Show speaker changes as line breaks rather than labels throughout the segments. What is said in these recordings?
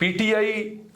PTI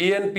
ANP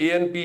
ANP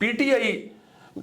PTI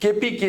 KPK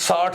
60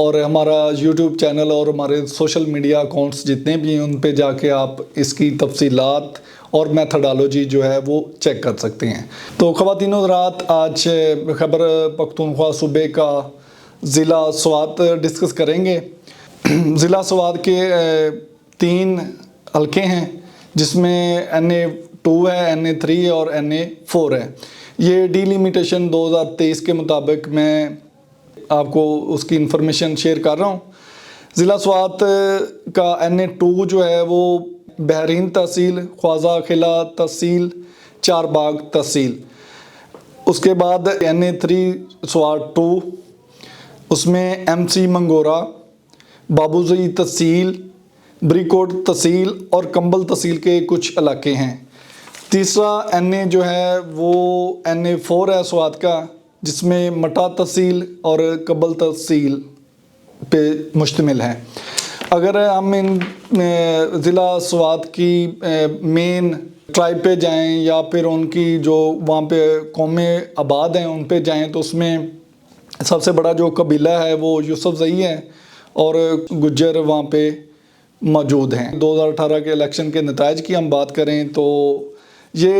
اور ہمارا YouTube channel اور ہمارے سوشل میڈیا اکاؤنٹس جتنے بھی ہیں ان پہ جا کے آپ اس کی تفصیلات اور میتھڈالوجی جو ہے وہ چیک کر سکتے ہیں۔ تو خواتین و حضرات، آج خیبر پختونخوا صوبے کا ضلع سوات ڈسکس کریں گے۔ ضلع سوات کے 3 حلقے ہیں جس میں NA2 ہے، NA3 اور NA4 ہے۔ یہ ڈی لیمیٹیشن 2023 کے مطابق میں آپ کو اس کی انفارمیشن شیئر کر رہا ہوں۔ ضلع سوات کا NA2 جو ہے وہ بحرین تحصیل، خواجہ قلعہ تحصیل، چار باغ تحصیل۔ اس کے بعد NA3 سوات 2، اس میں MC منگورا، بابوزئی تحصیل، بریکوٹ تحصیل اور کمبل تحصیل کے کچھ علاقے ہیں۔ تیسرا NA جو ہے وہ NA4 ہے سوات کا، جس میں مٹا تحصیل اور کمبل تحصیل پہ مشتمل ہے۔ اگر ہم ان ضلع سوات کی مین ٹرائب پہ جائیں یا پھر ان کی جو وہاں پہ قومیں آباد ہیں ان پہ جائیں تو اس میں سب سے بڑا جو قبیلہ ہے وہ یوسف زئی ہے اور گجر وہاں پہ موجود ہیں۔ 2018 کے الیکشن کے نتائج کی ہم بات کریں تو یہ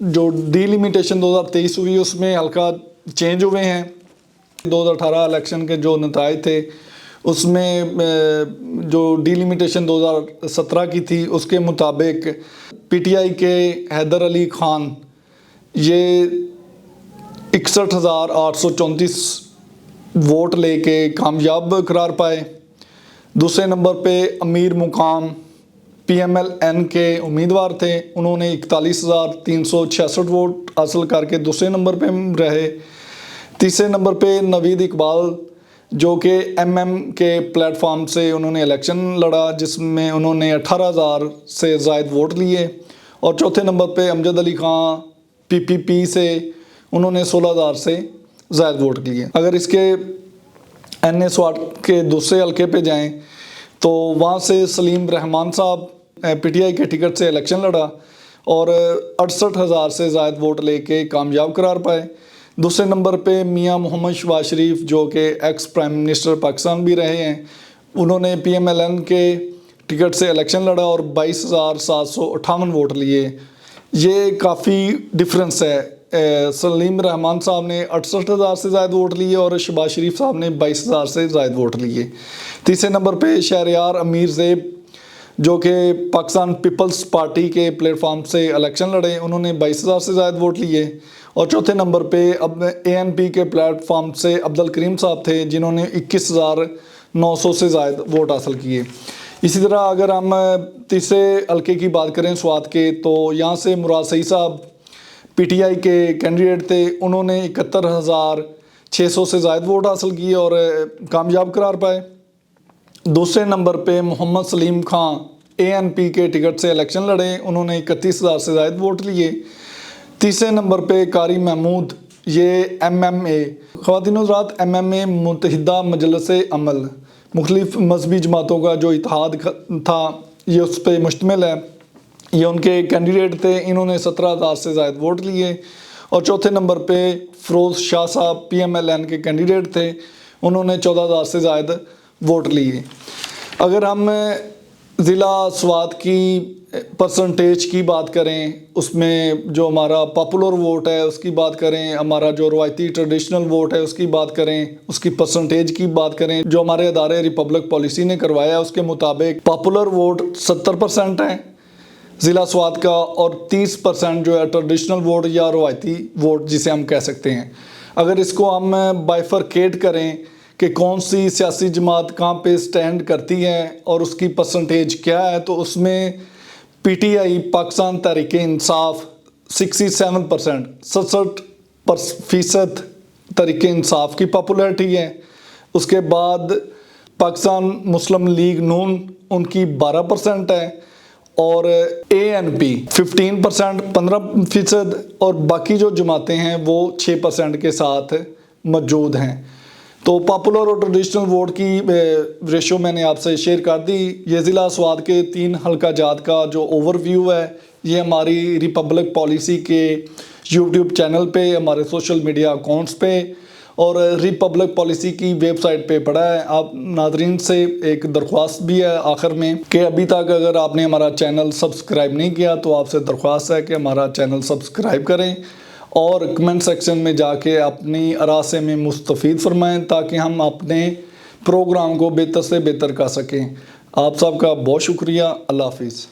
جو ڈی لیمیٹیشن 2023 ہوئی اس میں ہلکا چینج ہوئے ہیں۔ 2018 الیکشن کے جو نتائج تھے اس میں جو ڈی لیمیٹیشن 2017 کی تھی اس کے مطابق PTI کے حیدر علی خان یہ 61,834 ووٹ لے کے کامیاب قرار پائے۔ دوسرے نمبر پہ امیر مقام PMLN کے امیدوار تھے، انہوں نے 41,366 ووٹ حاصل کر کے دوسرے نمبر پہ رہے۔ تیسرے نمبر پہ نوید اقبال جو کہ MM کے پلیٹ فارم سے انہوں نے الیکشن لڑا، جس میں انہوں نے 18,000 سے زائد ووٹ لیے۔ اور چوتھے نمبر پہ امجد علی خان PPP سے انہوں نے 16,000 سے زائد ووٹ لیے۔ اگر اس کے NA سوات کے دوسرے حلقے پہ جائیں تو وہاں سے سلیم رحمان صاحب PTI کے ٹکٹ سے الیکشن لڑا اور 68,000 سے زائد ووٹ لے کے کامیاب قرار پائے۔ دوسرے نمبر پہ میاں محمد شہباز شریف جو کہ ایکس پرائم منسٹر پاکستان بھی رہے ہیں، انہوں نے PMLN کے ٹکٹ سے الیکشن لڑا اور 22,758 ووٹ لیے۔ یہ کافی ڈفرنس ہے۔ سلیم رحمان صاحب نے 68,000 سے زائد ووٹ لیے اور شہباز شریف صاحب نے 22,000 سے زائد ووٹ لیے۔ تیسرے نمبر پہ شہریار امیر زیب جو کہ پاکستان پیپلز پارٹی کے پلیٹ فارم سے الیکشن لڑے، انہوں نے 22,000 سے زائد ووٹ لیے۔ اور چوتھے نمبر پہ ANP کے پلیٹ فارم سے عبدالکریم صاحب تھے جنہوں نے 21,900 سے زائد ووٹ حاصل کیے۔ اسی طرح اگر ہم تیسرے حلقے کی بات کریں سوات کے تو یہاں سے مراد سعید صاحب PTI کے کینڈیڈیٹ تھے، انہوں نے 71,600 سے زائد ووٹ حاصل کیے اور کامیاب قرار پائے۔ دوسرے نمبر پہ محمد سلیم خان ANP کے ٹکٹ سے الیکشن لڑے، انہوں نے 31,000 سے زائد ووٹ لیے۔ تیسرے نمبر پہ قاری محمود یہ MMA، خواتین و حضرات MMA متحدہ مجلس عمل، مختلف مذہبی جماعتوں کا جو اتحاد تھا یہ اس پہ مشتمل ہے، یہ ان کے کینڈیڈیٹ تھے، انہوں نے 17,000 سے زائد ووٹ لیے۔ اور چوتھے نمبر پہ فروز شاہ صاحب PMLN کے کینڈیڈیٹ تھے، انہوں نے 14,000 سے زائد ووٹ لیے۔ اگر ہم ضلع سوات کی پرسنٹیج کی بات کریں، اس میں جو ہمارا پاپولر ووٹ ہے اس کی بات کریں، ہمارا جو روایتی ٹریڈیشنل ووٹ ہے اس کی بات کریں، اس کی پرسنٹیج کی بات کریں، جو ہمارے ادارے ریپبلک پالیسی نے کروایا اس کے مطابق پاپولر ووٹ 70% ہے ضلع سوات کا، اور 30% جو ہے ٹریڈیشنل ووٹ یا روایتی ووٹ جسے ہم کہہ سکتے ہیں۔ اگر اس کو ہم بائیفرکیٹ کریں کہ کون سی سیاسی جماعت کہاں پہ سٹینڈ کرتی ہے اور اس کی پرسنٹیج کیا ہے، تو اس میں PTI پاکستان تحریک انصاف 67%، 67% تحریک انصاف کی پاپولیرٹی ہے۔ اس کے بعد پاکستان مسلم لیگ نون ان کی 12% ہے، اور ANP 15%، 15%، اور باقی جو جماعتیں ہیں وہ 6% کے ساتھ موجود ہیں۔ تو پاپولر اور ٹریڈیشنل ووٹ کی ریشو میں نے آپ سے شیئر کر دی۔ یہ ضلع سوات کے 3 حلقہ جات کا جو اوور ویو ہے یہ ہماری ریپبلک پالیسی کے یوٹیوب چینل پہ، ہمارے سوشل میڈیا اکاؤنٹس پہ اور ریپبلک پالیسی کی ویب سائٹ پہ پڑھا ہے۔ آپ ناظرین سے ایک درخواست بھی ہے آخر میں کہ ابھی تک اگر آپ نے ہمارا چینل سبسکرائب نہیں کیا تو آپ سے درخواست ہے کہ ہمارا چینل سبسکرائب کریں اور کمنٹ سیکشن میں جا کے اپنی آراء سے ہمیں مستفید فرمائیں تاکہ ہم اپنے پروگرام کو بہتر سے بہتر کر سکیں۔ آپ سب کا بہت شکریہ۔ اللہ حافظ۔